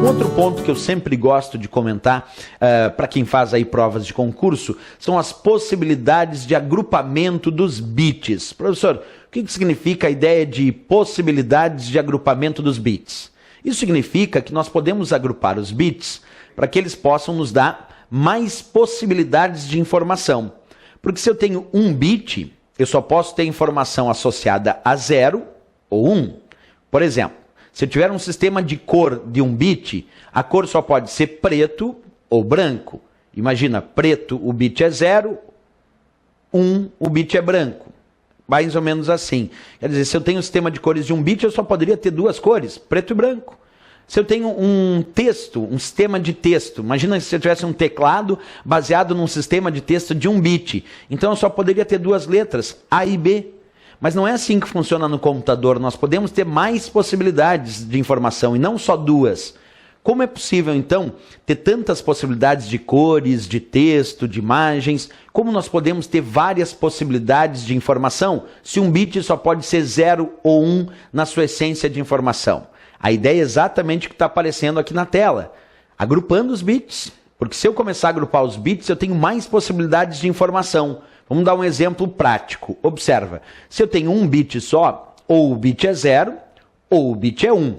Um outro ponto que eu sempre gosto de comentar para quem faz aí provas de concurso são as possibilidades de agrupamento dos bits. Professor, o que significa a ideia de possibilidades de agrupamento dos bits? Isso significa que nós podemos agrupar os bits para que eles possam nos dar mais possibilidades de informação. Porque se eu tenho um bit, eu só posso ter informação associada a 0 ou 1. Por exemplo, se eu tiver um sistema de cor de um bit, a cor só pode ser preto ou branco. Imagina, preto o bit é 0, 1 o bit é branco. Mais ou menos assim. Quer dizer, se eu tenho um sistema de cores de um bit, eu só poderia ter duas cores, preto e branco. Se eu tenho um texto, um sistema de texto, imagina se eu tivesse um teclado baseado num sistema de texto de um bit. Então eu só poderia ter duas letras, A e B. Mas não é assim que funciona no computador. Nós podemos ter mais possibilidades de informação e não só duas. Como é possível, então, ter tantas possibilidades de cores, de texto, de imagens? Como nós podemos ter várias possibilidades de informação se um bit só pode ser 0 ou 1 na sua essência de informação? A ideia é exatamente o que está aparecendo aqui na tela. Agrupando os bits. Porque se eu começar a agrupar os bits, eu tenho mais possibilidades de informação. Vamos dar um exemplo prático. Observa. Se eu tenho um bit só, ou o bit é 0, ou o bit é 1.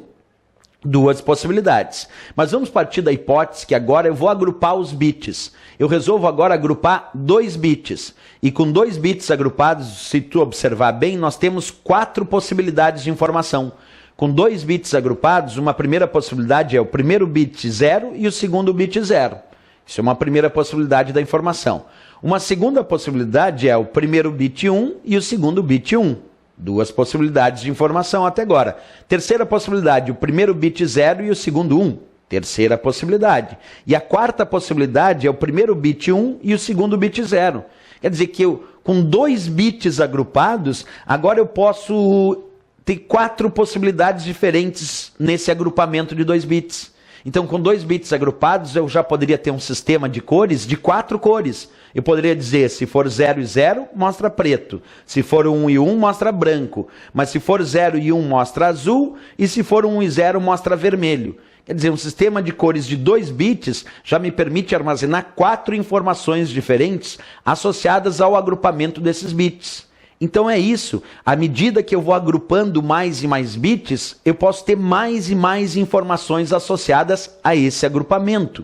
Duas possibilidades. Mas vamos partir da hipótese que agora eu vou agrupar os bits. Eu resolvo agora agrupar 2 bits. E com 2 bits agrupados, se tu observar bem, nós temos 4 possibilidades de informação. Com 2 bits agrupados, uma primeira possibilidade é o primeiro bit 0 e o segundo bit 0. Isso é uma primeira possibilidade da informação. Uma segunda possibilidade é o primeiro bit 1 e o segundo bit 1. 2 possibilidades de informação até agora. Terceira possibilidade, o primeiro bit 0 e o segundo 1. Terceira possibilidade. E a quarta possibilidade é o primeiro bit 1 e o segundo bit 0. Quer dizer que eu, com 2 bits agrupados, agora eu posso ter 4 possibilidades diferentes nesse agrupamento de 2 bits. Então, com 2 bits agrupados, eu já poderia ter um sistema de cores de 4 cores. Eu poderia dizer, se for 0 e 0, mostra preto. Se for 1 e 1, mostra branco. Mas se for 0 e 1, mostra azul. E se for 1 e 0, mostra vermelho. Quer dizer, um sistema de cores de 2 bits já me permite armazenar 4 informações diferentes associadas ao agrupamento desses bits. Então é isso, à medida que eu vou agrupando mais e mais bits, eu posso ter mais e mais informações associadas a esse agrupamento.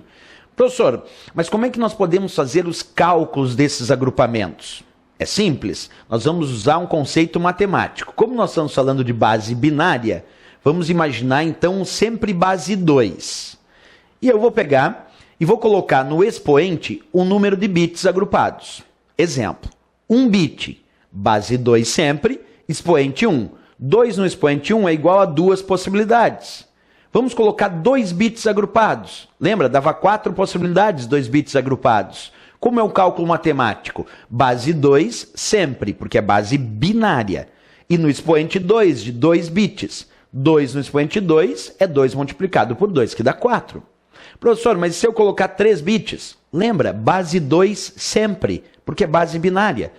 Professor, mas como é que nós podemos fazer os cálculos desses agrupamentos? É simples, nós vamos usar um conceito matemático. Como nós estamos falando de base binária, vamos imaginar então sempre base 2. E eu vou pegar e vou colocar no expoente um número de bits agrupados. Exemplo, 1 bit. Base 2 sempre, expoente 1. 2 no expoente 1 é igual a 2 possibilidades. Vamos colocar 2 bits agrupados. Lembra? Dava 4 possibilidades, 2 bits agrupados. Como é o cálculo matemático? Base 2 sempre, porque é base binária. E no expoente 2, de 2 bits. 2 no expoente 2 é 2 multiplicado por 2, que dá 4. Professor, mas se eu colocar 3 bits? Lembra? Base 2 sempre, porque é base binária.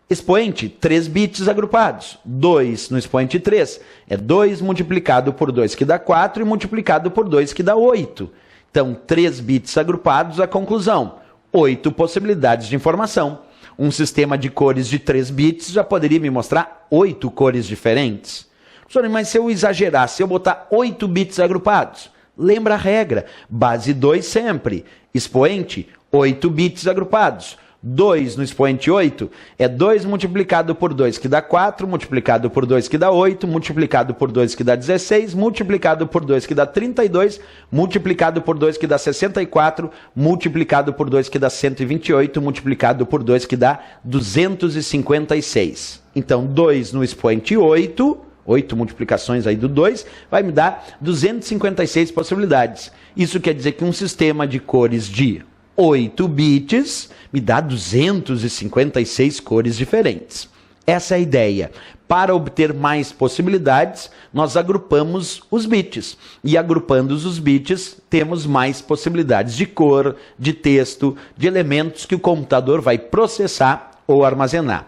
Expoente, 3 bits agrupados. 2 no expoente 3 é 2 multiplicado por 2, que dá 4, e multiplicado por 2, que dá 8. Então, 3 bits agrupados, a conclusão. 8 possibilidades de informação. Um sistema de cores de 3 bits já poderia me mostrar 8 cores diferentes. Professor, mas se eu exagerar, se eu botar 8 bits agrupados, lembra a regra. Base 2 sempre. Expoente, 8 bits agrupados. 2 no expoente 8 é 2 multiplicado por 2, que dá 4, multiplicado por 2, que dá 8, multiplicado por 2, que dá 16, multiplicado por 2, que dá 32, multiplicado por 2, que dá 64, multiplicado por 2, que dá 128, multiplicado por 2, que dá 256. Então, 2 no expoente 8, 8 multiplicações aí do 2, vai me dar 256 possibilidades. Isso quer dizer que um sistema de cores de 8 bits me dá 256 cores diferentes. Essa é a ideia. Para obter mais possibilidades, nós agrupamos os bits. E agrupando os bits, temos mais possibilidades de cor, de texto, de elementos que o computador vai processar ou armazenar.